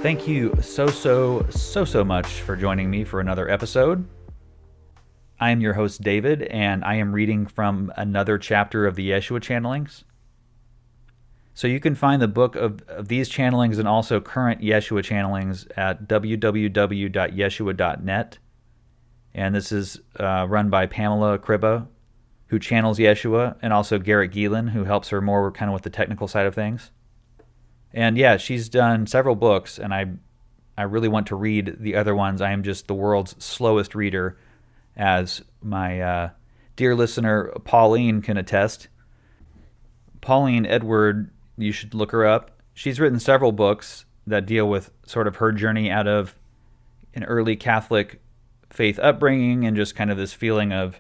Thank you so much for joining me for another episode. I am your host, David, and I am reading from another chapter of the Jeshua channelings. So you can find the book of these channelings and also current Jeshua channelings at www.jeshua.net. And this is run by Pamela, who channels Jeshua, and also Garrett Geelan, who helps her more kind of with the technical side of things. And yeah, she's done several books, and I really want to read the other ones. I am just the world's slowest reader, as my dear listener Pauline can attest. Pauline Edward, you should look her up. She's written several books that deal with sort of her journey out of an early Catholic faith upbringing and just kind of this feeling of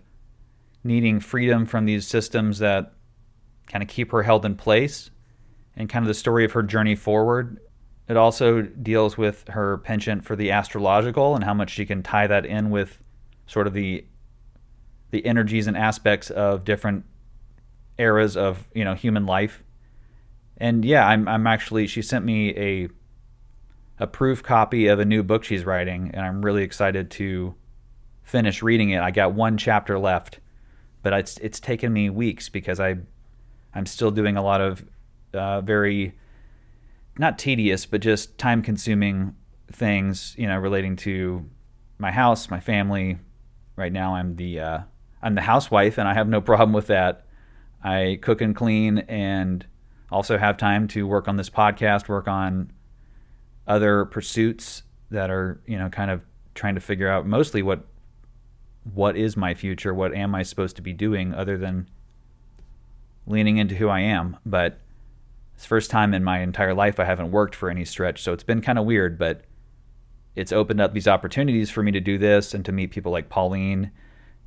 needing freedom from these systems that kind of keep her held in place, and kind of the story of her journey forward. It also deals with her penchant for the astrological and how much she can tie that in with sort of the energies and aspects of different eras of, human life. And yeah, I'm actually, she sent me a proof copy of a new book she's writing, and I'm really excited to finish reading it. I got one chapter left, but it's taken me weeks because I'm still doing a lot of very, not tedious, but just time-consuming things, relating to my house, my family. Right now, I'm the housewife, and I have no problem with that. I cook and clean, and also have time to work on this podcast, work on other pursuits that are, kind of trying to figure out mostly what is my future, what am I supposed to be doing other than leaning into who I am. But it's the first time in my entire life I haven't worked for any stretch, so it's been kind of weird, but it's opened up these opportunities for me to do this and to meet people like Pauline,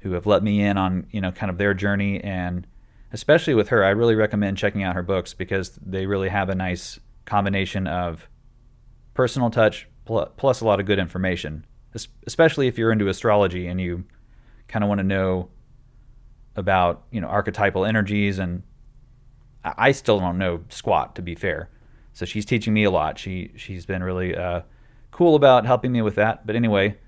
who have let me in on, kind of their journey. And especially with her, I really recommend checking out her books because they really have a nice combination of personal touch plus a lot of good information, especially if you're into astrology and you kind of want to know about, archetypal energies. And I still don't know squat, to be fair. So she's teaching me a lot. She's been really cool about helping me with that. But anyway,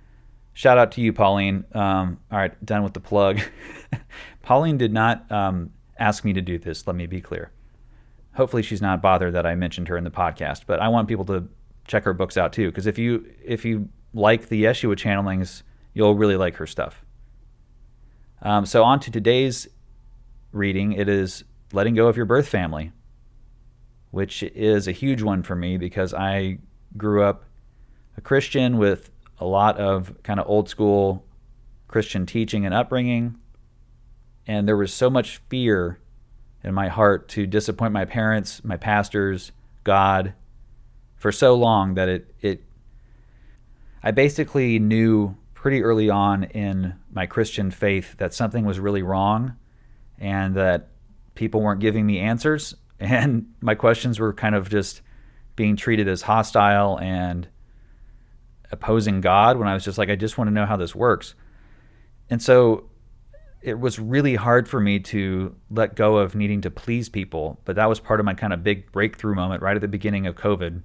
shout out to you, Pauline. All right, done with the plug. Pauline did not ask me to do this. Let me be clear. Hopefully she's not bothered that I mentioned her in the podcast. But I want people to check her books out too, because if you like the Jeshua channelings, you'll really like her stuff. So on to today's reading. It is Letting Go of Your Birth Family, which is a huge one for me because I grew up a Christian with a lot of kind of old school Christian teaching and upbringing, and there was so much fear in my heart to disappoint my parents, my pastors, God, for so long that I basically knew pretty early on in my Christian faith that something was really wrong and that people weren't giving me answers, and my questions were kind of just being treated as hostile and opposing God, when I was just like, I just want to know how this works. And so it was really hard for me to let go of needing to please people, but that was part of my kind of big breakthrough moment right at the beginning of COVID,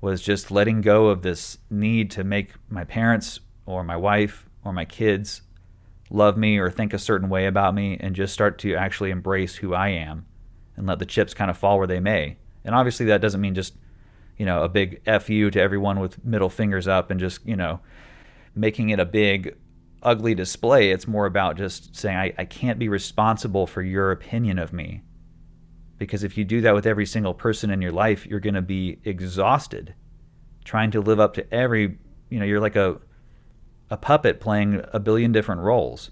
was just letting go of this need to make my parents or my wife or my kids love me or think a certain way about me, and just start to actually embrace who I am and let the chips kind of fall where they may. And obviously that doesn't mean just, a big F you to everyone with middle fingers up and just, making it a big ugly display. It's more about just saying, I can't be responsible for your opinion of me. Because if you do that with every single person in your life, you're going to be exhausted trying to live up to every, you're like a puppet playing a billion different roles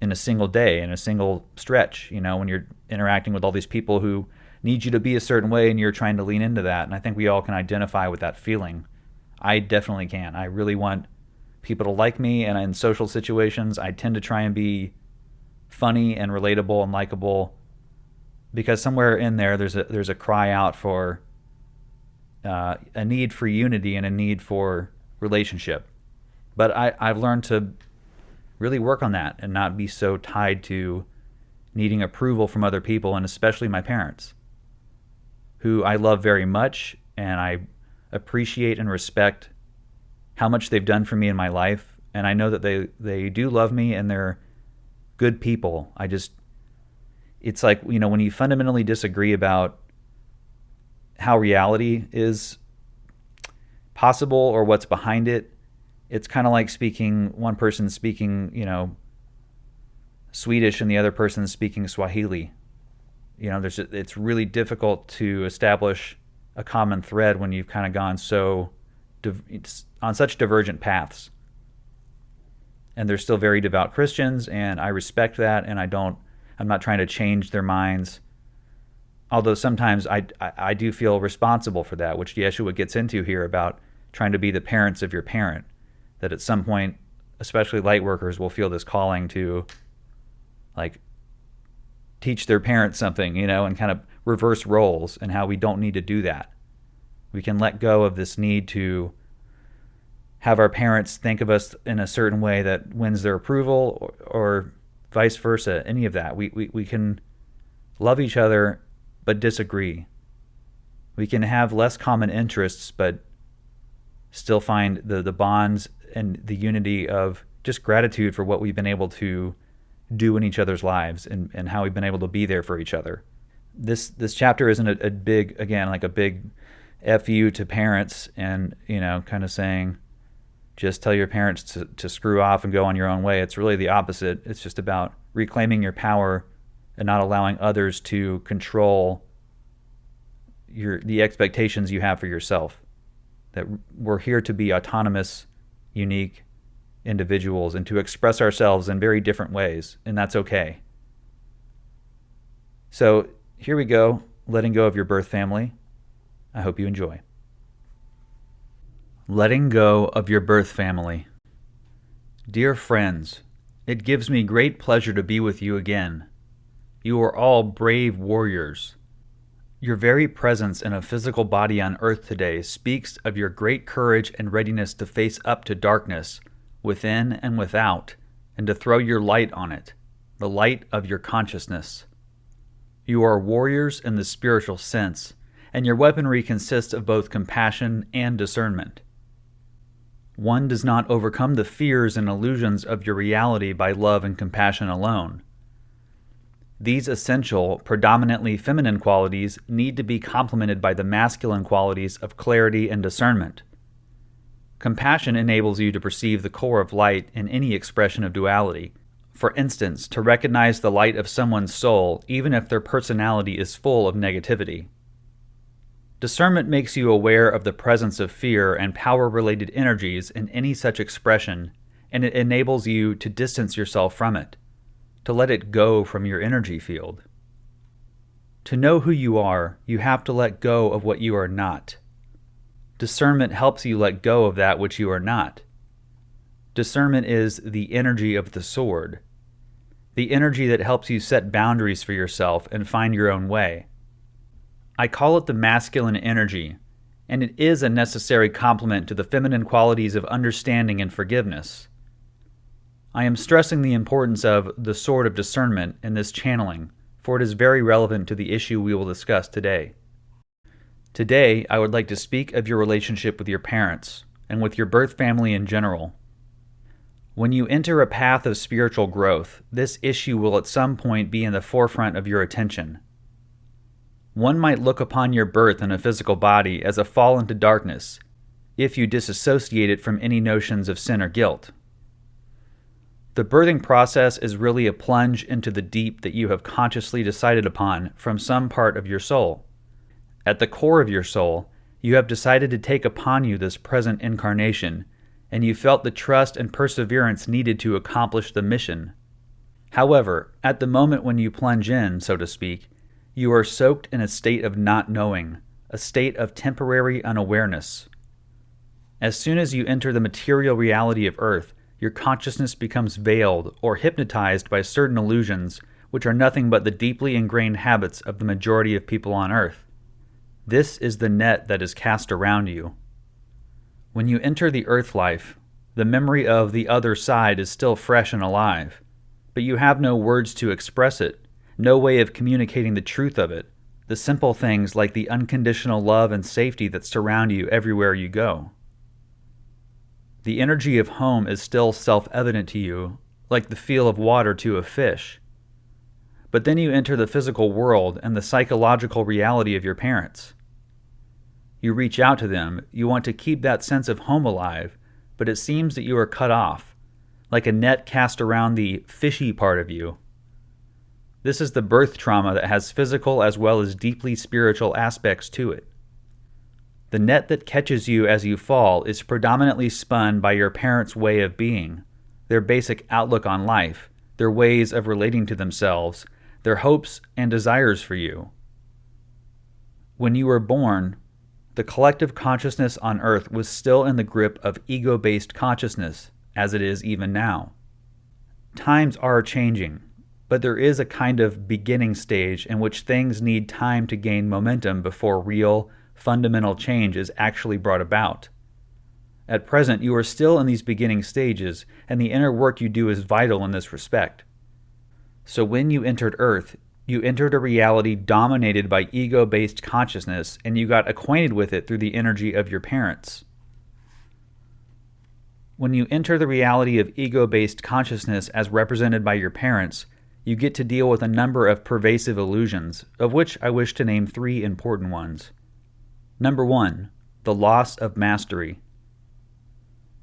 in a single day, in a single stretch, when you're interacting with all these people who need you to be a certain way and you're trying to lean into that. And I think we all can identify with that feeling. I definitely can. I really want people to like me, and in social situations, I tend to try and be funny and relatable and likable, because somewhere in there, there's a cry out for a need for unity and a need for relationship. But I've learned to really work on that and not be so tied to needing approval from other people, and especially my parents, who I love very much, and I appreciate and respect how much they've done for me in my life, and I know that they do love me and they're good people. It's like, when you fundamentally disagree about how reality is possible or what's behind it, it's kind of like one person speaking, Swedish and the other person speaking Swahili. It's really difficult to establish a common thread when you've kind of gone on such divergent paths. And they're still very devout Christians, and I respect that, and I'm not trying to change their minds. Although sometimes I do feel responsible for that, which Jeshua gets into here about trying to be the parents of your parent. That at some point, especially light workers, will feel this calling to teach their parents something, and kind of reverse roles, and how we don't need to do that. We can let go of this need to have our parents think of us in a certain way that wins their approval, or vice versa, any of that. We can love each other but disagree. We can have less common interests but still find the bonds and the unity of just gratitude for what we've been able to do in each other's lives, and how we've been able to be there for each other. This chapter isn't a big F you to parents, and kind of saying just tell your parents to screw off and go on your own way. It's really the opposite. It's just about reclaiming your power and not allowing others to control the expectations you have for yourself. That we're here to be autonomous, unique individuals and to express ourselves in very different ways, and that's okay. So here we go, letting go of your birth family. I hope you enjoy. Letting go of your birth family. Dear friends, it gives me great pleasure to be with you again. You are all brave warriors. Your very presence in a physical body on earth today speaks of your great courage and readiness to face up to darkness, within and without, and to throw your light on it, the light of your consciousness. You are warriors in the spiritual sense, and your weaponry consists of both compassion and discernment. One does not overcome the fears and illusions of your reality by love and compassion alone. These essential, predominantly feminine qualities need to be complemented by the masculine qualities of clarity and discernment. Compassion enables you to perceive the core of light in any expression of duality. For instance, to recognize the light of someone's soul, even if their personality is full of negativity. Discernment makes you aware of the presence of fear and power-related energies in any such expression, and it enables you to distance yourself from it, to let it go from your energy field. To know who you are, you have to let go of what you are not. Discernment helps you let go of that which you are not. Discernment is the energy of the sword, the energy that helps you set boundaries for yourself and find your own way. I call it the masculine energy, and it is a necessary complement to the feminine qualities of understanding and forgiveness. I am stressing the importance of the sword of discernment in this channeling, for it is very relevant to the issue we will discuss today. Today, I would like to speak of your relationship with your parents, and with your birth family in general. When you enter a path of spiritual growth, this issue will at some point be in the forefront of your attention. One might look upon your birth in a physical body as a fall into darkness, if you disassociate it from any notions of sin or guilt. The birthing process is really a plunge into the deep that you have consciously decided upon from some part of your soul. At the core of your soul, you have decided to take upon you this present incarnation, and you felt the trust and perseverance needed to accomplish the mission. However, at the moment when you plunge in, so to speak, you are soaked in a state of not knowing, a state of temporary unawareness. As soon as you enter the material reality of Earth, your consciousness becomes veiled or hypnotized by certain illusions, which are nothing but the deeply ingrained habits of the majority of people on Earth. This is the net that is cast around you. When you enter the Earth life, the memory of the other side is still fresh and alive, but you have no words to express it, no way of communicating the truth of it, the simple things like the unconditional love and safety that surround you everywhere you go. The energy of home is still self-evident to you, like the feel of water to a fish. But then you enter the physical world and the psychological reality of your parents. You reach out to them, you want to keep that sense of home alive, but it seems that you are cut off, like a net cast around the fishy part of you. This is the birth trauma that has physical as well as deeply spiritual aspects to it. The net that catches you as you fall is predominantly spun by your parents' way of being, their basic outlook on life, their ways of relating to themselves, their hopes and desires for you. When you were born, the collective consciousness on Earth was still in the grip of ego-based consciousness, as it is even now. Times are changing, but there is a kind of beginning stage in which things need time to gain momentum before real, fundamental change is actually brought about. At present, you are still in these beginning stages, and the inner work you do is vital in this respect. So when you entered Earth, you entered a reality dominated by ego-based consciousness, and you got acquainted with it through the energy of your parents. When you enter the reality of ego-based consciousness as represented by your parents, you get to deal with a number of pervasive illusions, of which I wish to name 3 important ones. Number 1, the loss of mastery.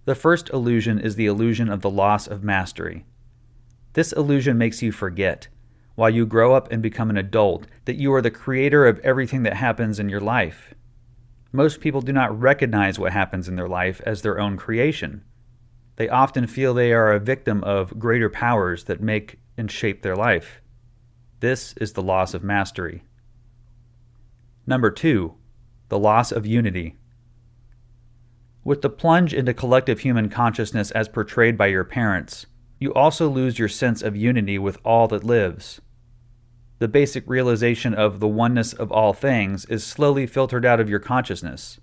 The first illusion is the illusion of the loss of mastery. This illusion makes you forget, while you grow up and become an adult, that you are the creator of everything that happens in your life. Most people do not recognize what happens in their life as their own creation. They often feel they are a victim of greater powers that make and shape their life. This is the loss of mastery. Number 2, the loss of unity. With the plunge into collective human consciousness as portrayed by your parents, you also lose your sense of unity with all that lives. The basic realization of the oneness of all things is slowly filtered out of your consciousness.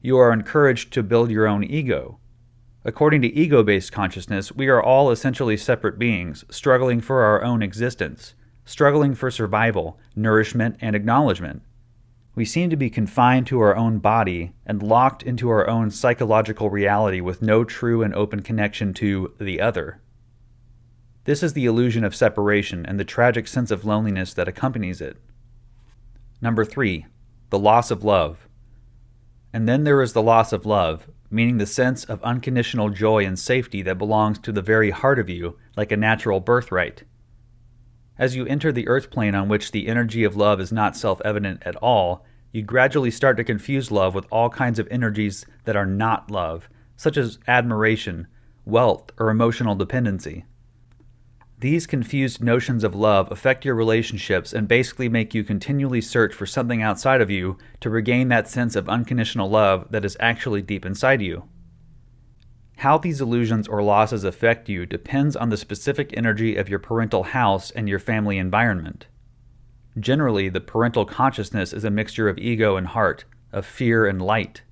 You are encouraged to build your own ego. According to ego-based consciousness, we are all essentially separate beings, struggling for our own existence, struggling for survival, nourishment, and acknowledgement. We seem to be confined to our own body and locked into our own psychological reality with no true and open connection to the other. This is the illusion of separation and the tragic sense of loneliness that accompanies it. Number 3, the loss of love. And then there is the loss of love, meaning the sense of unconditional joy and safety that belongs to the very heart of you, like a natural birthright. As you enter the earth plane on which the energy of love is not self-evident at all, you gradually start to confuse love with all kinds of energies that are not love, such as admiration, wealth, or emotional dependency. These confused notions of love affect your relationships and basically make you continually search for something outside of you to regain that sense of unconditional love that is actually deep inside you. How these illusions or losses affect you depends on the specific energy of your parental house and your family environment. Generally, the parental consciousness is a mixture of ego and heart, of fear and light.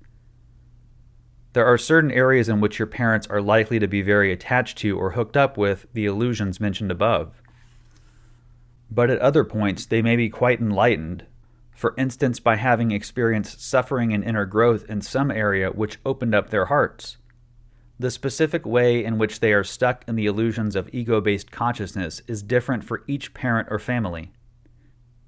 There are certain areas in which your parents are likely to be very attached to or hooked up with the illusions mentioned above. But at other points, they may be quite enlightened, for instance by having experienced suffering and inner growth in some area which opened up their hearts. The specific way in which they are stuck in the illusions of ego-based consciousness is different for each parent or family.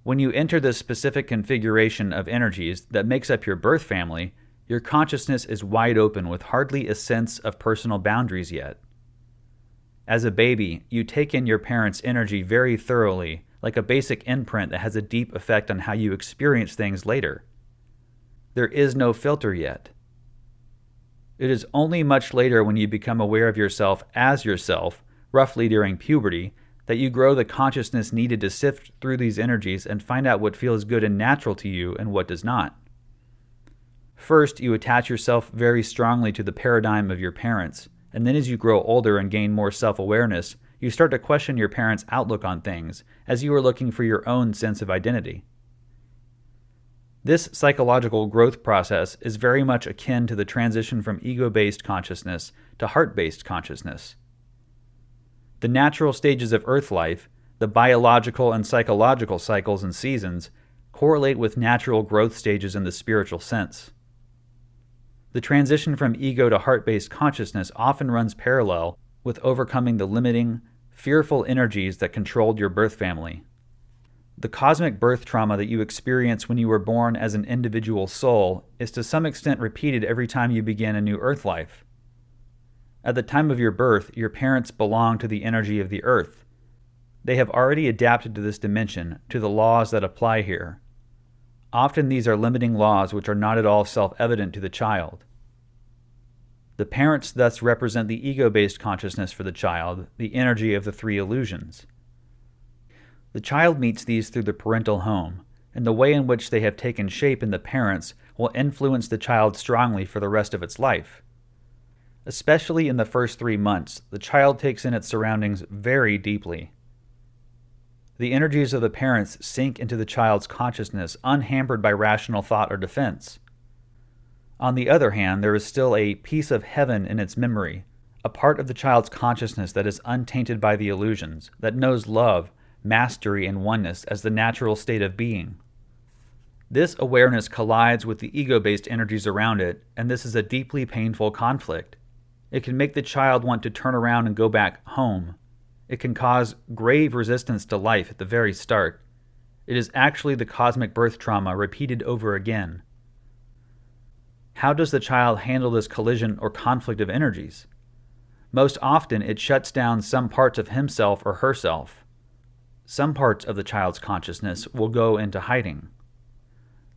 When you enter this specific configuration of energies that makes up your birth family, your consciousness is wide open with hardly a sense of personal boundaries yet. As a baby, you take in your parents' energy very thoroughly, like a basic imprint that has a deep effect on how you experience things later. There is no filter yet. It is only much later when you become aware of yourself as yourself, roughly during puberty, that you grow the consciousness needed to sift through these energies and find out what feels good and natural to you and what does not. First, you attach yourself very strongly to the paradigm of your parents, and then as you grow older and gain more self-awareness, you start to question your parents' outlook on things, as you are looking for your own sense of identity. This psychological growth process is very much akin to the transition from ego-based consciousness to heart-based consciousness. The natural stages of Earth life, The biological and psychological cycles and seasons correlate with natural growth stages in the spiritual sense. The transition from ego to heart-based consciousness often runs parallel with overcoming the limiting, fearful energies that controlled your birth family. The cosmic birth trauma that you experience when you were born as an individual soul is to some extent repeated every time you begin a new earth life. At the time of your birth, your parents belong to the energy of the earth. They have already adapted to this dimension, to the laws that apply here. Often these are limiting laws which are not at all self-evident to the child. The parents thus represent the ego-based consciousness for the child, the energy of the three illusions. The child meets these through the parental home, and the way in which they have taken shape in the parents will influence the child strongly for the rest of its life. Especially in the first 3 months, the child takes in its surroundings very deeply. The energies of the parents sink into the child's consciousness unhampered by rational thought or defense. On the other hand, there is still a piece of heaven in its memory, a part of the child's consciousness that is untainted by the illusions, that knows love, mastery, and oneness as the natural state of being. This awareness collides with the ego-based energies around it, and this is a deeply painful conflict. It can make the child want to turn around and go back home. It can cause grave resistance to life at the very start. It is actually the cosmic birth trauma repeated over again. How does the child handle this collision or conflict of energies? Most often, it shuts down some parts of himself or herself. Some parts of the child's consciousness will go into hiding.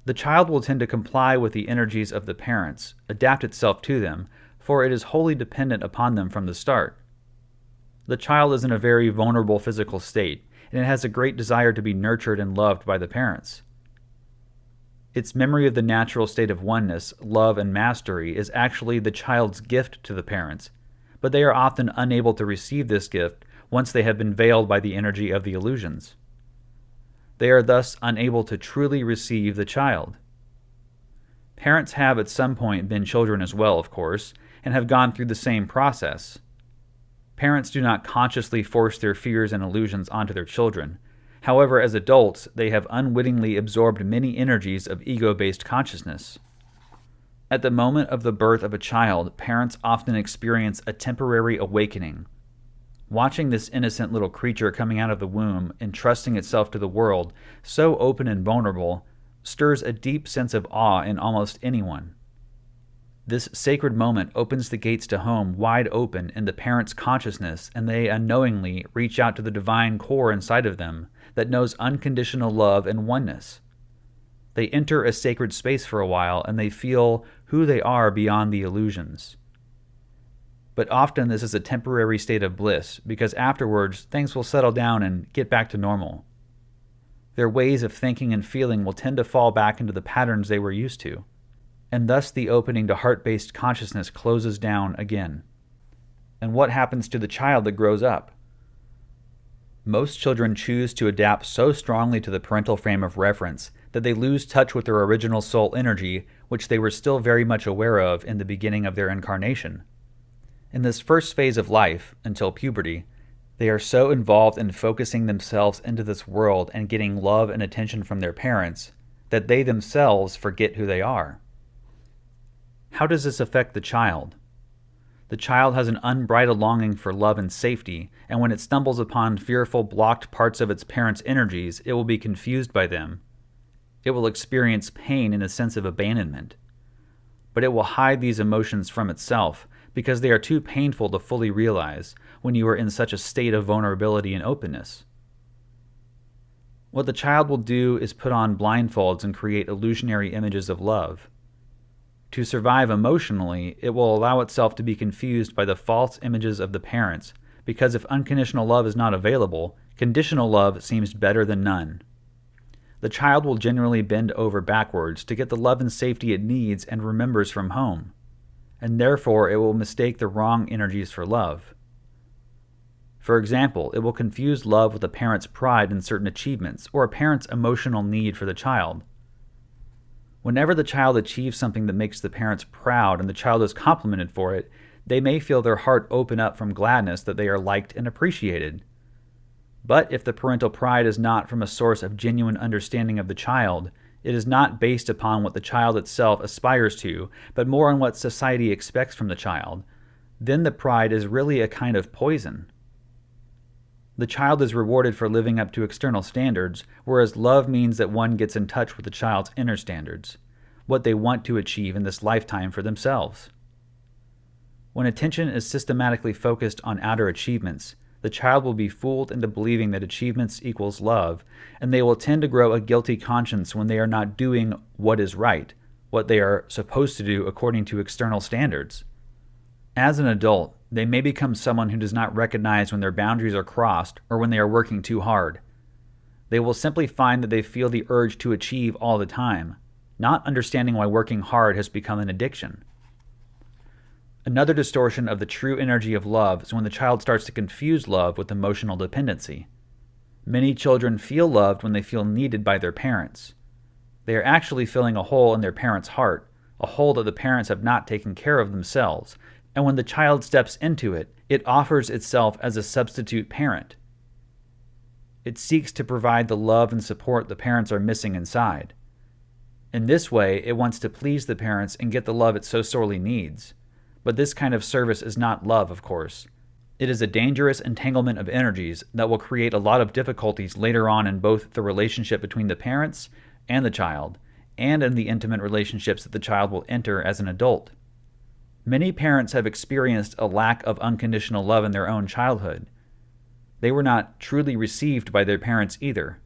The child will tend to comply with the energies of the parents, adapt itself to them, for it is wholly dependent upon them from the start. The child is in a very vulnerable physical state, and it has a great desire to be nurtured and loved by the parents. Its memory of the natural state of oneness, love, and mastery is actually the child's gift to the parents, but they are often unable to receive this gift once they have been veiled by the energy of the illusions. They are thus unable to truly receive the child. Parents have at some point been children as well, of course, and have gone through the same process. Parents do not consciously force their fears and illusions onto their children. However, as adults, they have unwittingly absorbed many energies of ego-based consciousness. At the moment of the birth of a child, parents often experience a temporary awakening. Watching this innocent little creature coming out of the womb, entrusting itself to the world, so open and vulnerable, stirs a deep sense of awe in almost anyone. This sacred moment opens the gates to home wide open in the parent's consciousness, and they unknowingly reach out to the divine core inside of them that knows unconditional love and oneness. They enter a sacred space for a while, and they feel who they are beyond the illusions. But often this is a temporary state of bliss, because afterwards things will settle down and get back to normal. Their ways of thinking and feeling will tend to fall back into the patterns they were used to, and thus the opening to heart-based consciousness closes down again. And what happens to the child that grows up? Most children choose to adapt so strongly to the parental frame of reference that they lose touch with their original soul energy, which they were still very much aware of in the beginning of their incarnation. In this first phase of life, until puberty, they are so involved in focusing themselves into this world and getting love and attention from their parents that they themselves forget who they are. How does this affect the child? The child has an unbridled longing for love and safety, and when it stumbles upon fearful, blocked parts of its parents' energies, it will be confused by them. It will experience pain and a sense of abandonment. But it will hide these emotions from itself, because they are too painful to fully realize when you are in such a state of vulnerability and openness. What the child will do is put on blindfolds and create illusionary images of love. To survive emotionally, it will allow itself to be confused by the false images of the parents, because if unconditional love is not available, conditional love seems better than none. The child will generally bend over backwards to get the love and safety it needs and remembers from home, and therefore it will mistake the wrong energies for love. For example, it will confuse love with a parent's pride in certain achievements or a parent's emotional need for the child. Whenever the child achieves something that makes the parents proud and the child is complimented for it, they may feel their heart open up from gladness that they are liked and appreciated. But if the parental pride is not from a source of genuine understanding of the child, it is not based upon what the child itself aspires to, but more on what society expects from the child, then the pride is really a kind of poison. The child is rewarded for living up to external standards, whereas love means that one gets in touch with the child's inner standards, what they want to achieve in this lifetime for themselves. When attention is systematically focused on outer achievements, the child will be fooled into believing that achievements equals love, and they will tend to grow a guilty conscience when they are not doing what is right, what they are supposed to do according to external standards. As an adult, they may become someone who does not recognize when their boundaries are crossed or when they are working too hard. They will simply find that they feel the urge to achieve all the time, not understanding why working hard has become an addiction. Another distortion of the true energy of love is when the child starts to confuse love with emotional dependency. Many children feel loved when they feel needed by their parents. They are actually filling a hole in their parents' heart, a hole that the parents have not taken care of themselves, and when the child steps into it, it offers itself as a substitute parent. It seeks to provide the love and support the parents are missing inside. In this way, it wants to please the parents and get the love it so sorely needs. But this kind of service is not love, of course. It is a dangerous entanglement of energies that will create a lot of difficulties later on in both the relationship between the parents and the child, and in the intimate relationships that the child will enter as an adult. Many parents have experienced a lack of unconditional love in their own childhood. They were not truly received by their parents either.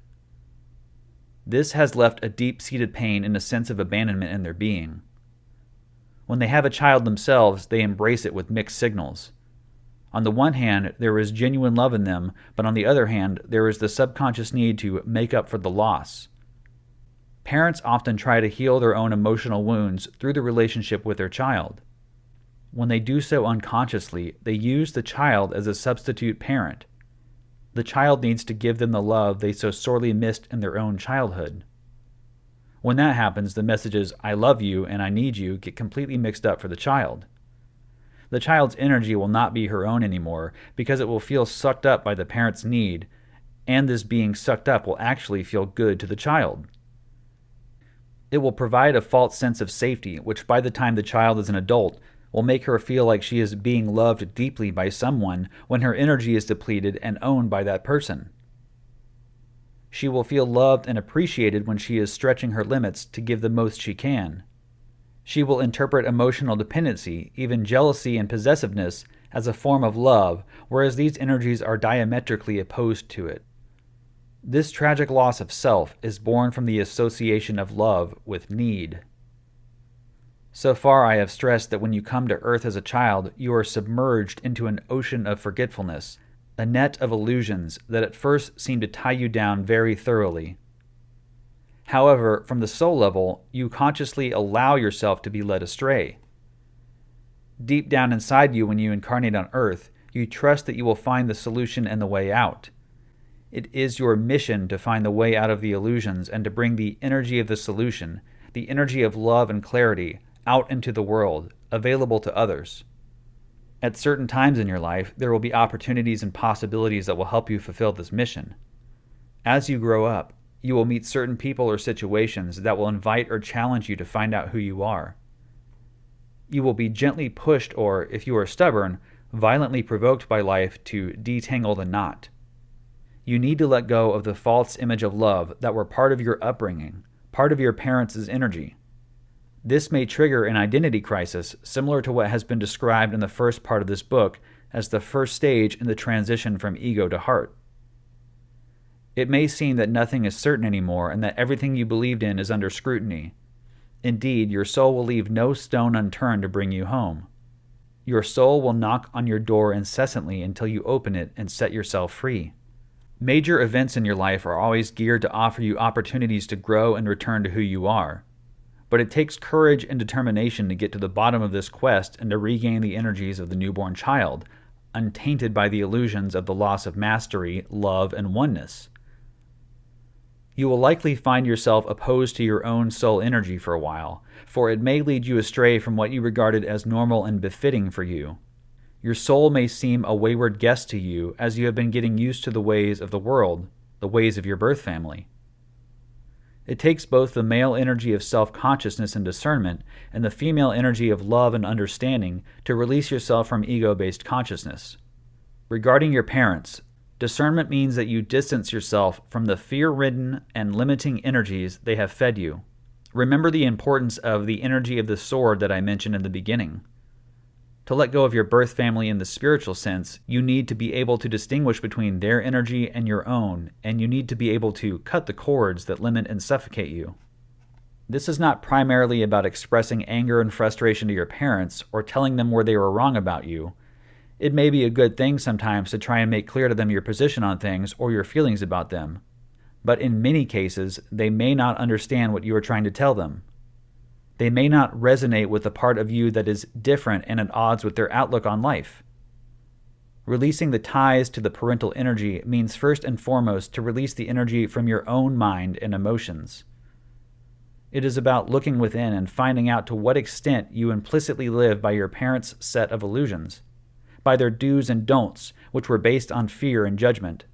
This has left a deep-seated pain and a sense of abandonment in their being. When they have a child themselves, they embrace it with mixed signals. On the one hand, there is genuine love in them, but on the other hand, there is the subconscious need to make up for the loss. Parents often try to heal their own emotional wounds through the relationship with their child. When they do so unconsciously, they use the child as a substitute parent. The child needs to give them the love they so sorely missed in their own childhood. When that happens, the messages, "I love you" and "I need you" get completely mixed up for the child. The child's energy will not be her own anymore because it will feel sucked up by the parent's need, and this being sucked up will actually feel good to the child. It will provide a false sense of safety, which by the time the child is an adult, will make her feel like she is being loved deeply by someone when her energy is depleted and owned by that person. She will feel loved and appreciated when she is stretching her limits to give the most she can. She will interpret emotional dependency, even jealousy and possessiveness, as a form of love, whereas these energies are diametrically opposed to it. This tragic loss of self is born from the association of love with need. So far, I have stressed that when you come to Earth as a child, you are submerged into an ocean of forgetfulness, a net of illusions that at first seem to tie you down very thoroughly. However, from the soul level, you consciously allow yourself to be led astray. Deep down inside you, when you incarnate on Earth, you trust that you will find the solution and the way out. It is your mission to find the way out of the illusions and to bring the energy of the solution, the energy of love and clarity, out into the world, available to others. At certain times in your life, there will be opportunities and possibilities that will help you fulfill this mission. As you grow up, you will meet certain people or situations that will invite or challenge you to find out who you are. You will be gently pushed or, if you are stubborn, violently provoked by life to detangle the knot. You need to let go of the false image of love that were part of your upbringing, part of your parents' energy. This may trigger an identity crisis similar to what has been described in the first part of this book as the first stage in the transition from ego to heart. It may seem that nothing is certain anymore and that everything you believed in is under scrutiny. Indeed, your soul will leave no stone unturned to bring you home. Your soul will knock on your door incessantly until you open it and set yourself free. Major events in your life are always geared to offer you opportunities to grow and return to who you are. But it takes courage and determination to get to the bottom of this quest and to regain the energies of the newborn child, untainted by the illusions of the loss of mastery, love, and oneness. You will likely find yourself opposed to your own soul energy for a while, for it may lead you astray from what you regarded as normal and befitting for you. Your soul may seem a wayward guest to you as you have been getting used to the ways of the world, the ways of your birth family. It takes both the male energy of self-consciousness and discernment and the female energy of love and understanding to release yourself from ego-based consciousness. Regarding your parents, discernment means that you distance yourself from the fear-ridden and limiting energies they have fed you. Remember the importance of the energy of the sword that I mentioned in the beginning. To let go of your birth family in the spiritual sense, you need to be able to distinguish between their energy and your own, and you need to be able to cut the cords that limit and suffocate you. This is not primarily about expressing anger and frustration to your parents or telling them where they were wrong about you. It may be a good thing sometimes to try and make clear to them your position on things or your feelings about them, but in many cases, they may not understand what you are trying to tell them. They may not resonate with the part of you that is different and at odds with their outlook on life. Releasing the ties to the parental energy means first and foremost to release the energy from your own mind and emotions. It is about looking within and finding out to what extent you implicitly live by your parents' set of illusions, by their do's and don'ts, which were based on fear and judgment.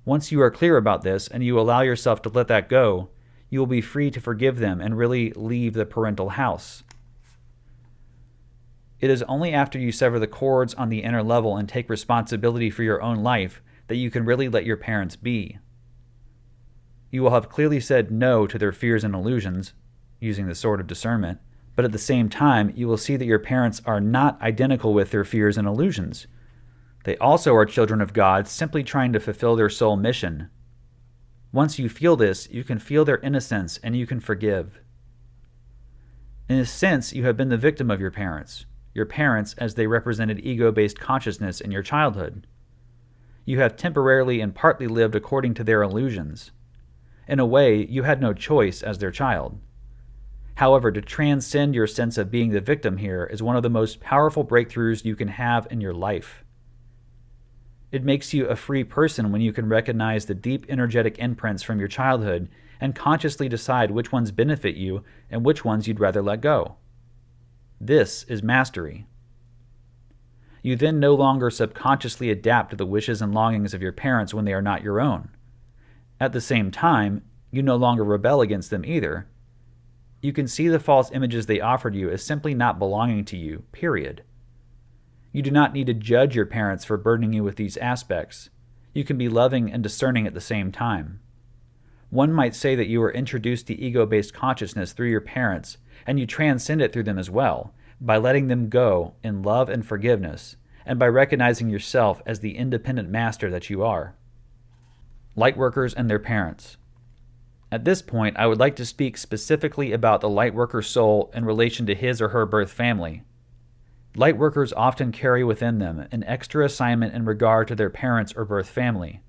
Once you are clear about this and you allow yourself to let that go, you will be free to forgive them and really leave the parental house. It is only after you sever the cords on the inner level and take responsibility for your own life that you can really let your parents be. You will have clearly said no to their fears and illusions, using the sword of discernment, but at the same time, you will see that your parents are not identical with their fears and illusions. They also are children of God, simply trying to fulfill their soul mission. Once you feel this, you can feel their innocence and you can forgive. In a sense, you have been the victim of your parents as they represented ego-based consciousness in your childhood. You have temporarily and partly lived according to their illusions. In a way, you had no choice as their child. However, to transcend your sense of being the victim here is one of the most powerful breakthroughs you can have in your life. It makes you a free person when you can recognize the deep energetic imprints from your childhood and consciously decide which ones benefit you and which ones you'd rather let go. This is mastery. You then no longer subconsciously adapt to the wishes and longings of your parents when they are not your own. At the same time, you no longer rebel against them either. You can see the false images they offered you as simply not belonging to you, period. You do not need to judge your parents for burdening you with these aspects. You can be loving and discerning at the same time. One might say that you were introduced to ego-based consciousness through your parents, and you transcend it through them as well, by letting them go in love and forgiveness, and by recognizing yourself as the independent master that you are. Lightworkers and their parents. At this point, I would like to speak specifically about the lightworker soul in relation to his or her birth family. Lightworkers often carry within them an extra assignment in regard to their parents or birth family.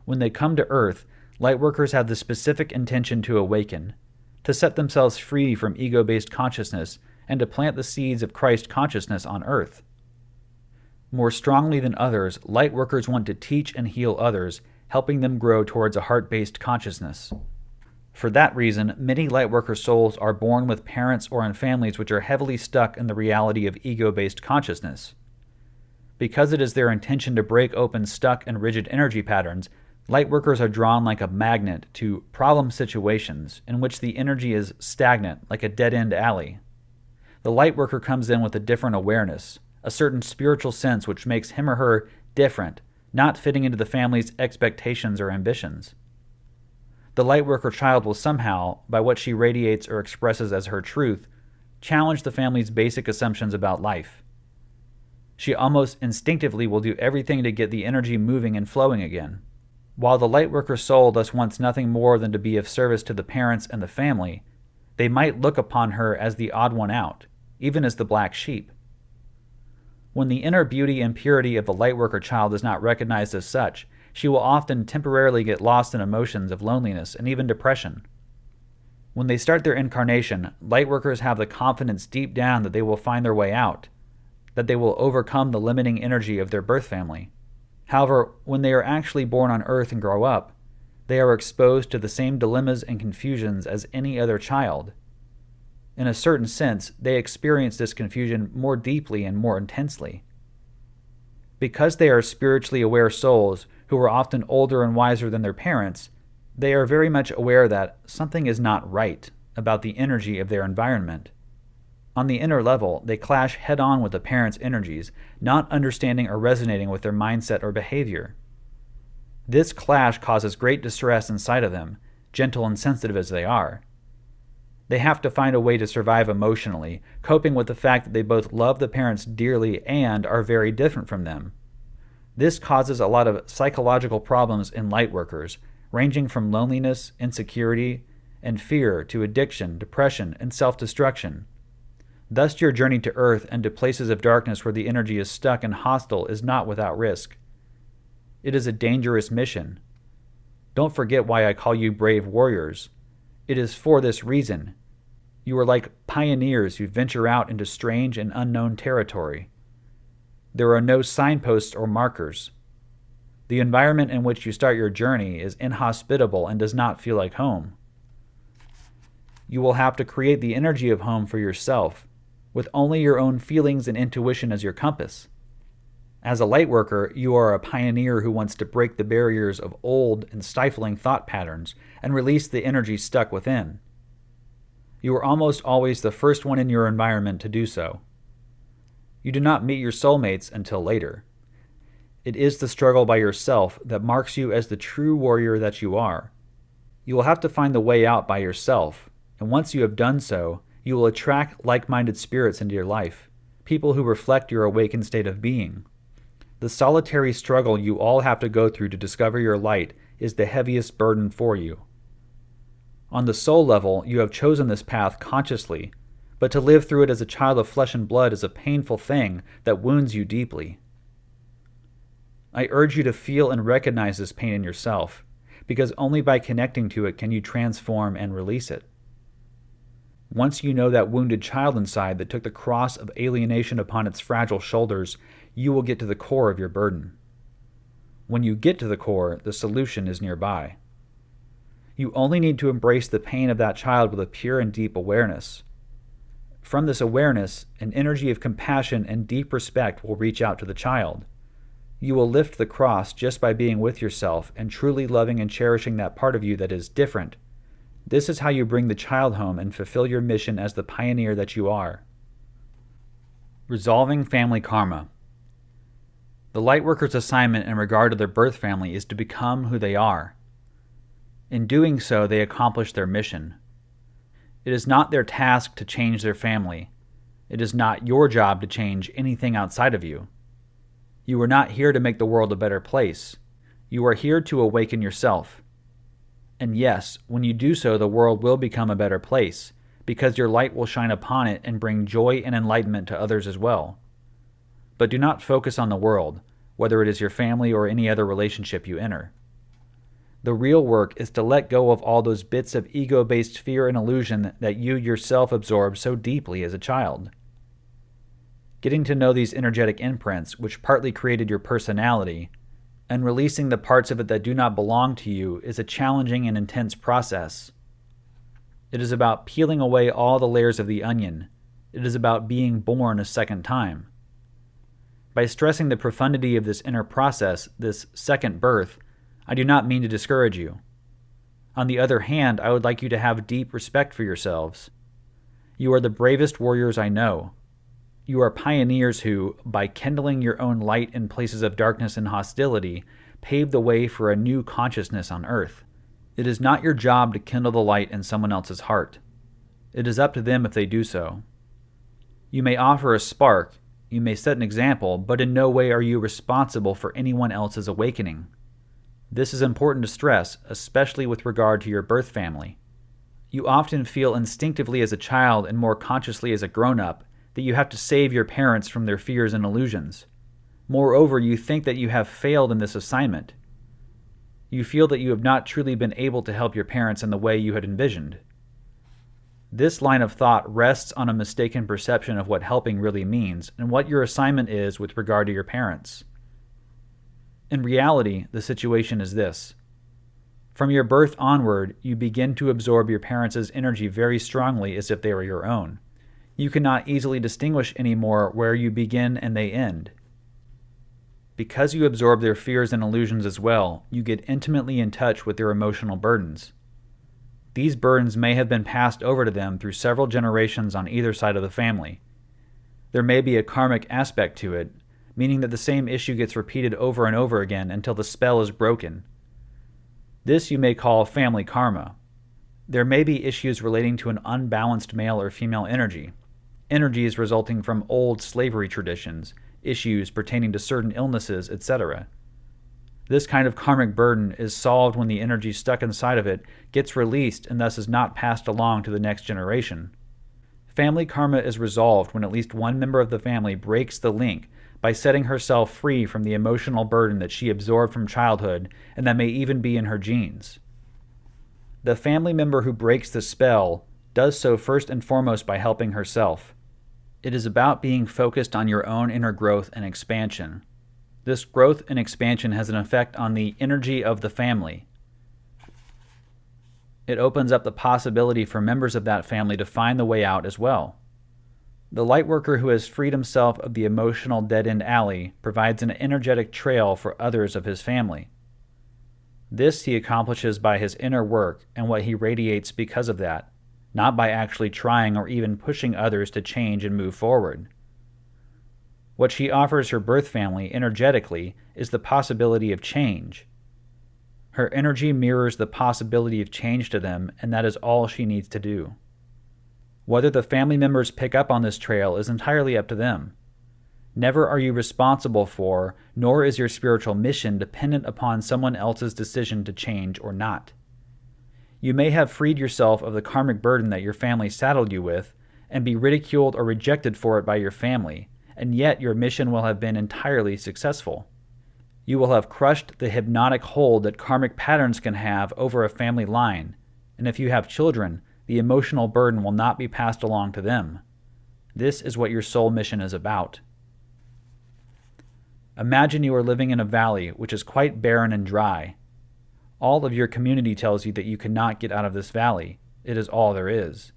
When they come to Earth, lightworkers have the specific intention to awaken, to set themselves free from ego-based consciousness, and to plant the seeds of Christ consciousness on Earth. More strongly than others, lightworkers want to teach and heal others, helping them grow towards a heart-based consciousness. For that reason, many lightworker souls are born with parents or in families which are heavily stuck in the reality of ego-based consciousness. Because it is their intention to break open stuck and rigid energy patterns, lightworkers are drawn like a magnet to problem situations in which the energy is stagnant, like a dead-end alley. The lightworker comes in with a different awareness, a certain spiritual sense which makes him or her different, not fitting into the family's expectations or ambitions. The lightworker child will somehow, by what she radiates or expresses as her truth, challenge the family's basic assumptions about life. She almost instinctively will do everything to get the energy moving and flowing again. While the lightworker soul thus wants nothing more than to be of service to the parents and the family, they might look upon her as the odd one out, even as the black sheep. When the inner beauty and purity of the lightworker child is not recognized as such, she will often temporarily get lost in emotions of loneliness and even depression. When they start their incarnation, lightworkers have the confidence deep down that they will find their way out, that they will overcome the limiting energy of their birth family. However, when they are actually born on Earth and grow up, they are exposed to the same dilemmas and confusions as any other child. In a certain sense, they experience this confusion more deeply and more intensely. Because they are spiritually aware souls who are often older and wiser than their parents, they are very much aware that something is not right about the energy of their environment. On the inner level, they clash head-on with the parents' energies, not understanding or resonating with their mindset or behavior. This clash causes great distress inside of them, gentle and sensitive as they are. They have to find a way to survive emotionally, coping with the fact that they both love the parents dearly and are very different from them. This causes a lot of psychological problems in lightworkers, ranging from loneliness, insecurity, and fear to addiction, depression, and self-destruction. Thus, your journey to Earth and to places of darkness where the energy is stuck and hostile is not without risk. It is a dangerous mission. Don't forget why I call you brave warriors. It is for this reason. You are like pioneers who venture out into strange and unknown territory. There are no signposts or markers. The environment in which you start your journey is inhospitable and does not feel like home. You will have to create the energy of home for yourself, with only your own feelings and intuition as your compass. As a lightworker, you are a pioneer who wants to break the barriers of old and stifling thought patterns and release the energy stuck within. You are almost always the first one in your environment to do so. You do not meet your soulmates until later. It is the struggle by yourself that marks you as the true warrior that you are. You will have to find the way out by yourself, and once you have done so, you will attract like-minded spirits into your life, people who reflect your awakened state of being. The solitary struggle you all have to go through to discover your light is the heaviest burden for you. On the soul level, you have chosen this path consciously, but to live through it as a child of flesh and blood is a painful thing that wounds you deeply. I urge you to feel and recognize this pain in yourself, because only by connecting to it can you transform and release it. Once you know that wounded child inside that took the cross of alienation upon its fragile shoulders, you will get to the core of your burden. When you get to the core, the solution is nearby. You only need to embrace the pain of that child with a pure and deep awareness. From this awareness, an energy of compassion and deep respect will reach out to the child. You will lift the cross just by being with yourself and truly loving and cherishing that part of you that is different. This is how you bring the child home and fulfill your mission as the pioneer that you are. Resolving family karma. The lightworker's assignment in regard to their birth family is to become who they are. In doing so, they accomplish their mission. It is not their task to change their family. It is not your job to change anything outside of you. You are not here to make the world a better place. You are here to awaken yourself. And yes, when you do so, the world will become a better place, because your light will shine upon it and bring joy and enlightenment to others as well. But do not focus on the world, whether it is your family or any other relationship you enter. The real work is to let go of all those bits of ego-based fear and illusion that you yourself absorbed so deeply as a child. Getting to know these energetic imprints, which partly created your personality, and releasing the parts of it that do not belong to you is a challenging and intense process. It is about peeling away all the layers of the onion. It is about being born a second time. By stressing the profundity of this inner process, this second birth, I do not mean to discourage you. On the other hand, I would like you to have deep respect for yourselves. You are the bravest warriors I know. You are pioneers who, by kindling your own light in places of darkness and hostility, pave the way for a new consciousness on earth. It is not your job to kindle the light in someone else's heart. It is up to them if they do so. You may offer a spark, you may set an example, but in no way are you responsible for anyone else's awakening. This is important to stress, especially with regard to your birth family. You often feel instinctively as a child and more consciously as a grown-up that you have to save your parents from their fears and illusions. Moreover, you think that you have failed in this assignment. You feel that you have not truly been able to help your parents in the way you had envisioned. This line of thought rests on a mistaken perception of what helping really means and what your assignment is with regard to your parents. In reality, the situation is this. From your birth onward, you begin to absorb your parents' energy very strongly as if they were your own. You cannot easily distinguish anymore where you begin and they end. Because you absorb their fears and illusions as well, you get intimately in touch with their emotional burdens. These burdens may have been passed over to them through several generations on either side of the family. There may be a karmic aspect to it, meaning that the same issue gets repeated over and over again until the spell is broken. This you may call family karma. There may be issues relating to an unbalanced male or female energy, energies resulting from old slavery traditions, issues pertaining to certain illnesses, etc. This kind of karmic burden is solved when the energy stuck inside of it gets released and thus is not passed along to the next generation. Family karma is resolved when at least one member of the family breaks the link by setting herself free from the emotional burden that she absorbed from childhood and that may even be in her genes. The family member who breaks the spell does so first and foremost by helping herself. It is about being focused on your own inner growth and expansion. This growth and expansion has an effect on the energy of the family. It opens up the possibility for members of that family to find the way out as well. The lightworker who has freed himself of the emotional dead-end alley provides an energetic trail for others of his family. This he accomplishes by his inner work and what he radiates because of that, not by actually trying or even pushing others to change and move forward. What she offers her birth family energetically is the possibility of change. Her energy mirrors the possibility of change to them, and that is all she needs to do. Whether the family members pick up on this trail is entirely up to them. Never are you responsible for, nor is your spiritual mission dependent upon someone else's decision to change or not. You may have freed yourself of the karmic burden that your family saddled you with, and be ridiculed or rejected for it by your family, and yet your mission will have been entirely successful. You will have crushed the hypnotic hold that karmic patterns can have over a family line, and if you have children, the emotional burden will not be passed along to them. This is what your soul mission is about. Imagine you are living in a valley which is quite barren and dry. All of your community tells you that you cannot get out of this valley. It is all there is.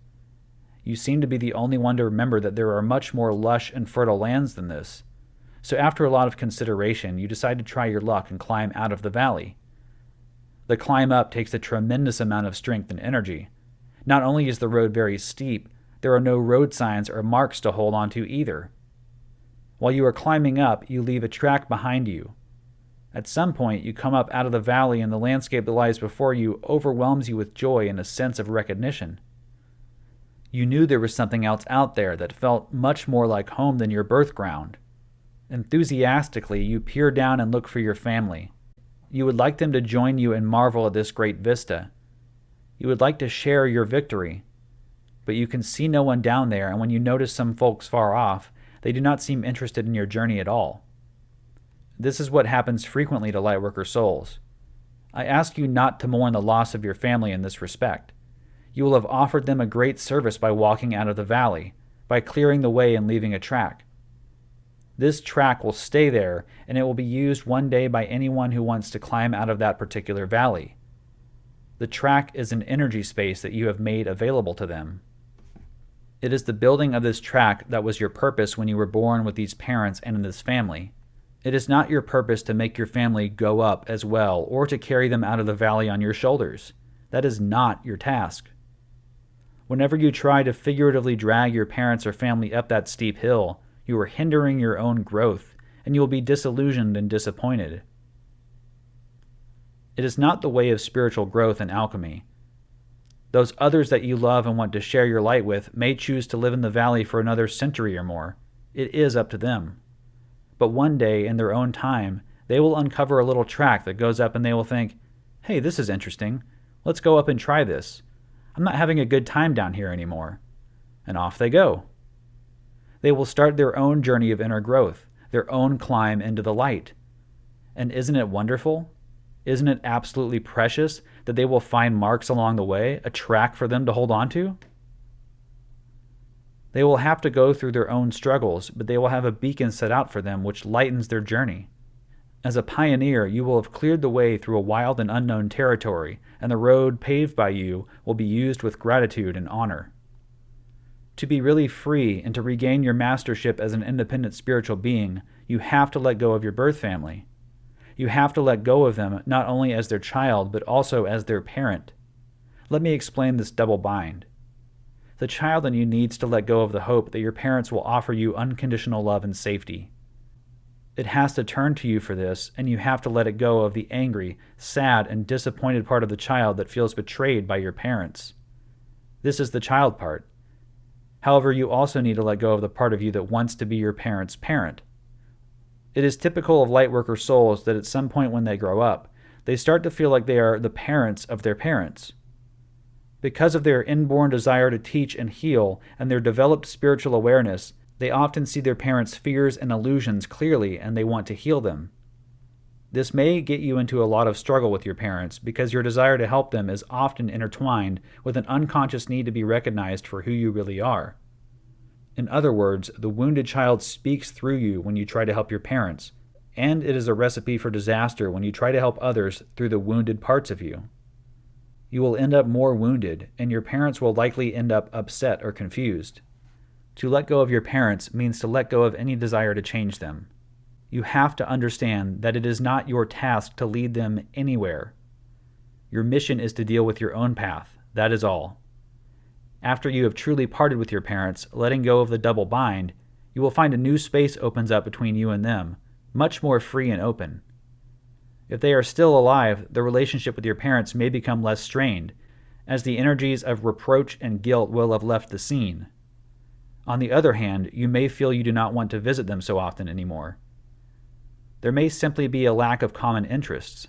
You seem to be the only one to remember that there are much more lush and fertile lands than this. So after a lot of consideration, you decide to try your luck and climb out of the valley. The climb up takes a tremendous amount of strength and energy. Not only is the road very steep, there are no road signs or marks to hold onto either. While you are climbing up, you leave a track behind you. At some point, you come up out of the valley and the landscape that lies before you overwhelms you with joy and a sense of recognition. You knew there was something else out there that felt much more like home than your birth ground. Enthusiastically, you peer down and look for your family. You would like them to join you and marvel at this great vista. You would like to share your victory, but you can see no one down there, and when you notice some folks far off, they do not seem interested in your journey at all. This is what happens frequently to lightworker souls. I ask you not to mourn the loss of your family in this respect. You will have offered them a great service by walking out of the valley, by clearing the way and leaving a track. This track will stay there, and it will be used one day by anyone who wants to climb out of that particular valley. The track is an energy space that you have made available to them. It is the building of this track that was your purpose when you were born with these parents and in this family. It is not your purpose to make your family go up as well or to carry them out of the valley on your shoulders. That is not your task. Whenever you try to figuratively drag your parents or family up that steep hill, you are hindering your own growth, and you will be disillusioned and disappointed. It is not the way of spiritual growth and alchemy. Those others that you love and want to share your light with may choose to live in the valley for another century or more. It is up to them. But one day, in their own time, they will uncover a little track that goes up and they will think, "Hey, this is interesting. Let's go up and try this. I'm not having a good time down here anymore." And off they go. They will start their own journey of inner growth, their own climb into the light. And isn't it wonderful? Isn't it absolutely precious that they will find marks along the way, a track for them to hold on to? They will have to go through their own struggles, but they will have a beacon set out for them which lightens their journey. As a pioneer, you will have cleared the way through a wild and unknown territory, and the road paved by you will be used with gratitude and honor. To be really free and to regain your mastership as an independent spiritual being, you have to let go of your birth family. You have to let go of them not only as their child, but also as their parent. Let me explain this double bind. The child in you needs to let go of the hope that your parents will offer you unconditional love and safety. It has to turn to you for this, and you have to let it go of the angry, sad, and disappointed part of the child that feels betrayed by your parents. This is the child part. However, you also need to let go of the part of you that wants to be your parent's parent. It is typical of lightworker souls that at some point when they grow up, they start to feel like they are the parents of their parents. Because of their inborn desire to teach and heal and their developed spiritual awareness, they often see their parents' fears and illusions clearly, and they want to heal them. This may get you into a lot of struggle with your parents because your desire to help them is often intertwined with an unconscious need to be recognized for who you really are. In other words, the wounded child speaks through you when you try to help your parents, and it is a recipe for disaster when you try to help others through the wounded parts of you. You will end up more wounded, and your parents will likely end up upset or confused. To let go of your parents means to let go of any desire to change them. You have to understand that it is not your task to lead them anywhere. Your mission is to deal with your own path. That is all. After you have truly parted with your parents, letting go of the double bind, you will find a new space opens up between you and them, much more free and open. If they are still alive, the relationship with your parents may become less strained, as the energies of reproach and guilt will have left the scene. On the other hand, you may feel you do not want to visit them so often anymore. There may simply be a lack of common interests.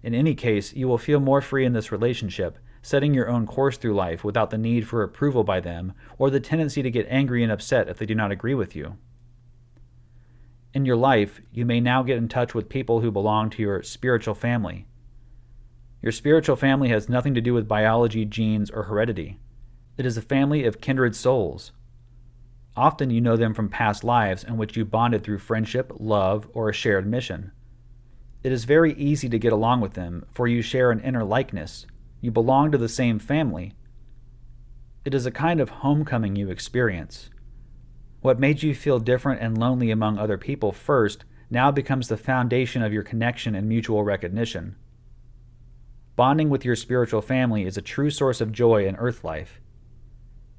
In any case, you will feel more free in this relationship, setting your own course through life without the need for approval by them or the tendency to get angry and upset if they do not agree with you. In your life, you may now get in touch with people who belong to your spiritual family. Your spiritual family has nothing to do with biology, genes, or heredity. It is a family of kindred souls. Often you know them from past lives in which you bonded through friendship, love, or a shared mission. It is very easy to get along with them, for you share an inner likeness. You belong to the same family. It is a kind of homecoming you experience. What made you feel different and lonely among other people first now becomes the foundation of your connection and mutual recognition. Bonding with your spiritual family is a true source of joy in earth life.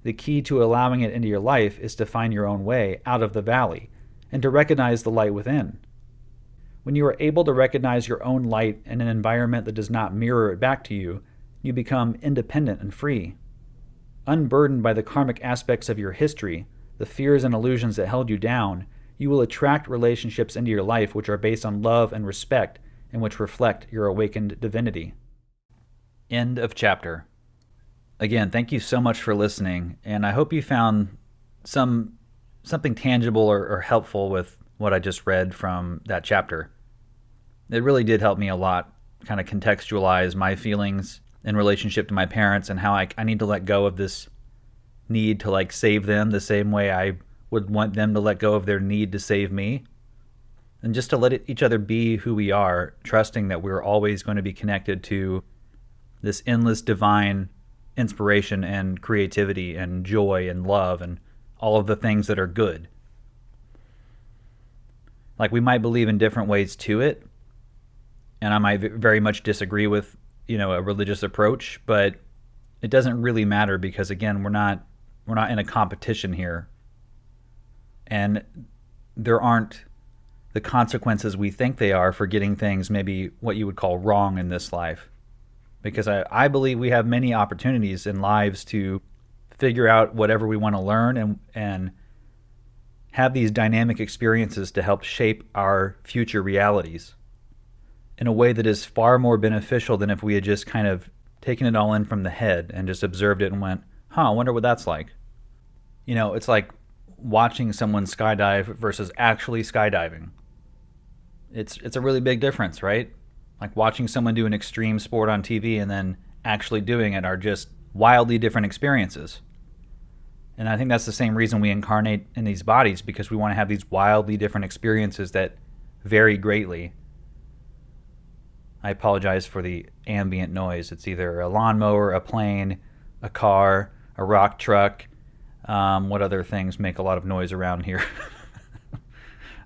The key to allowing it into your life is to find your own way out of the valley and to recognize the light within. When you are able to recognize your own light in an environment that does not mirror it back to you, you become independent and free. Unburdened by the karmic aspects of your history, the fears and illusions that held you down, you will attract relationships into your life which are based on love and respect and which reflect your awakened divinity. End of chapter. Again, thank you so much for listening, and I hope you found something tangible or helpful with what I just read from that chapter. It really did help me a lot, kind of contextualize my feelings in relationship to my parents and how I need to let go of this need to save them the same way I would want them to let go of their need to save me. And just to let each other be who we are, trusting that we're always going to be connected to this endless divine inspiration and creativity and joy and love and all of the things that are good. We might believe in different ways to it, and I might very much disagree with, a religious approach, but it doesn't really matter because, again, we're not in a competition here, and there aren't the consequences we think they are for getting things maybe what you would call wrong in this life. Because I believe we have many opportunities in lives to figure out whatever we want to learn and have these dynamic experiences to help shape our future realities in a way that is far more beneficial than if we had just kind of taken it all in from the head and just observed it and went, I wonder what that's like. It's like watching someone skydive versus actually skydiving. It's a really big difference, right? Like watching someone do an extreme sport on TV and then actually doing it are just wildly different experiences. And I think that's the same reason we incarnate in these bodies, because we want to have these wildly different experiences that vary greatly. I apologize for the ambient noise. It's either a lawnmower, a plane, a car, a rock truck. What other things make a lot of noise around here?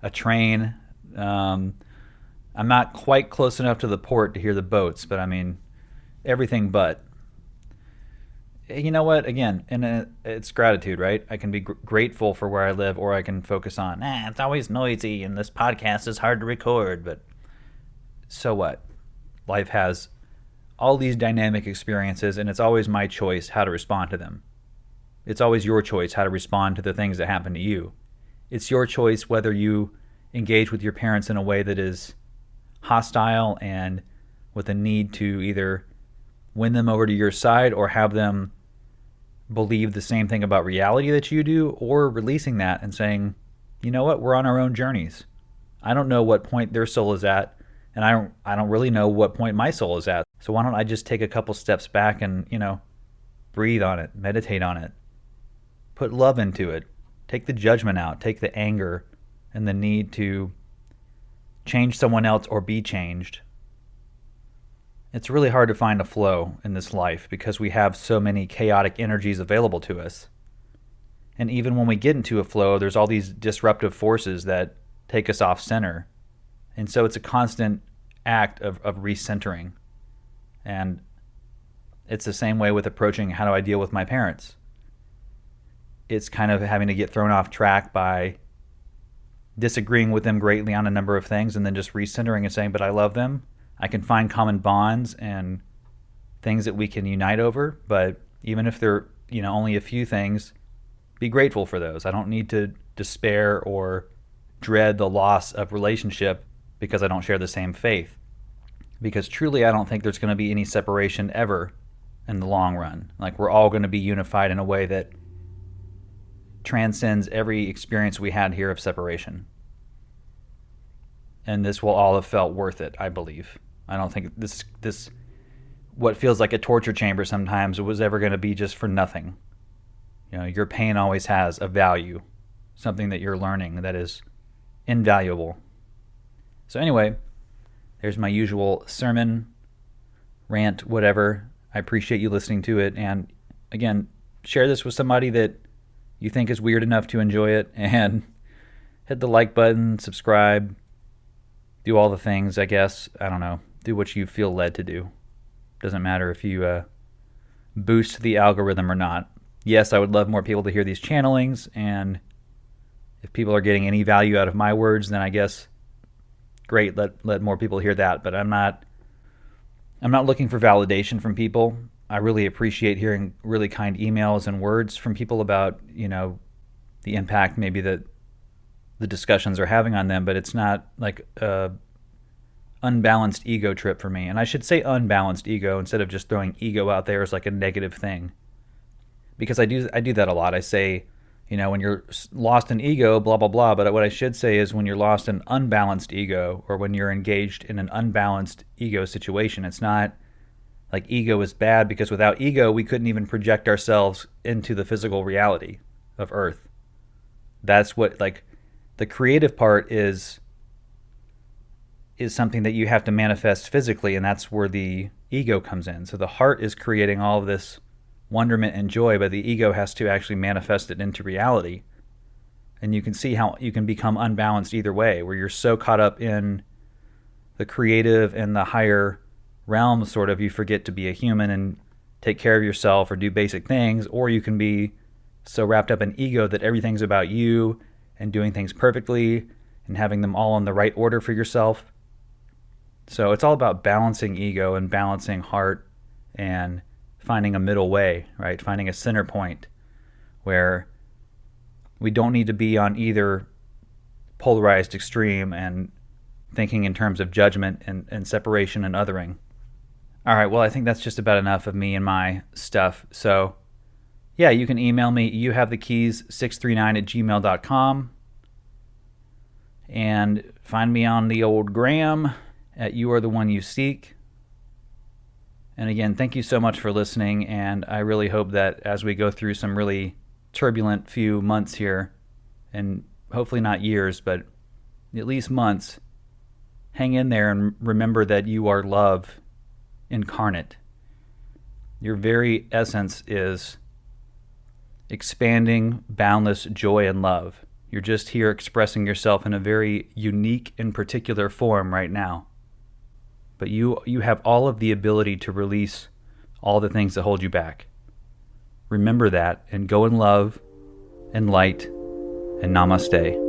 A train. I'm not quite close enough to the port to hear the boats, but I mean, everything but. You know what? Again, it's gratitude, right? I can be grateful for where I live, or I can focus on, it's always noisy and this podcast is hard to record, but so what? Life has all these dynamic experiences, and it's always my choice how to respond to them. It's always your choice how to respond to the things that happen to you. It's your choice whether you engage with your parents in a way that is hostile and with a need to either win them over to your side or have them believe the same thing about reality that you do, or releasing that and saying, you know what, we're on our own journeys. I don't know what point their soul is at, and I don't really know what point my soul is at. So why don't I just take a couple steps back and, breathe on it, meditate on it, put love into it, take the judgment out, take the anger and the need to change someone else or be changed. It's really hard to find a flow in this life because we have so many chaotic energies available to us. And even when we get into a flow, there's all these disruptive forces that take us off center. And so it's a constant act of recentering. And it's the same way with approaching how do I deal with my parents. It's kind of having to get thrown off track by disagreeing with them greatly on a number of things and then just recentering and saying, but I love them. I can find common bonds and things that we can unite over, but even if they're, only a few things, be grateful for those. I don't need to despair or dread the loss of relationship because I don't share the same faith. Because truly, I don't think there's going to be any separation ever in the long run. Like, we're all going to be unified in a way that transcends every experience we had here of separation. And this will all have felt worth it, I believe. I don't think this what feels like a torture chamber sometimes was ever going to be just for nothing. Your pain always has a value, something that you're learning that is invaluable. So anyway, there's my usual sermon, rant, whatever. I appreciate you listening to it. And again, share this with somebody that you think is weird enough to enjoy it, and hit the like button, subscribe, do all the things, I guess. I don't know. Do what you feel led to do. Doesn't matter if you boost the algorithm or not. Yes, I would love more people to hear these channelings, and if people are getting any value out of my words, then I guess great, let more people hear that. But I'm not looking for validation from people. I really appreciate hearing really kind emails and words from people about, the impact maybe that the discussions are having on them, but it's not like a unbalanced ego trip for me. And I should say unbalanced ego instead of just throwing ego out there as like a negative thing. Because I do that a lot. I say, when you're lost in ego, blah, blah, blah. But what I should say is when you're lost in unbalanced ego, or when you're engaged in an unbalanced ego situation, it's not like ego is bad, because without ego, we couldn't even project ourselves into the physical reality of Earth. That's what, the creative part is something that you have to manifest physically, and that's where the ego comes in. So the heart is creating all of this wonderment and joy, but the ego has to actually manifest it into reality. And you can see how you can become unbalanced either way, where you're so caught up in the creative and the higher realm, sort of, you forget to be a human and take care of yourself or do basic things, or you can be so wrapped up in ego that everything's about you and doing things perfectly and having them all in the right order for yourself. So it's all about balancing ego and balancing heart and finding a middle way, right? Finding a center point where we don't need to be on either polarized extreme and thinking in terms of judgment and separation and othering. All right, well, I think that's just about enough of me and my stuff. So yeah, you can email me, youhavethekeys639@gmail.com, and find me on the old gram at You Are the One You Seek. And again, thank you so much for listening, and I really hope that as we go through some really turbulent few months here, and hopefully not years, but at least months, hang in there and remember that you are love incarnate. Your very essence is expanding, boundless joy and love. You're just here expressing yourself in a very unique and particular form right now. But you have all of the ability to release all the things that hold you back. Remember that and go in love and light and namaste.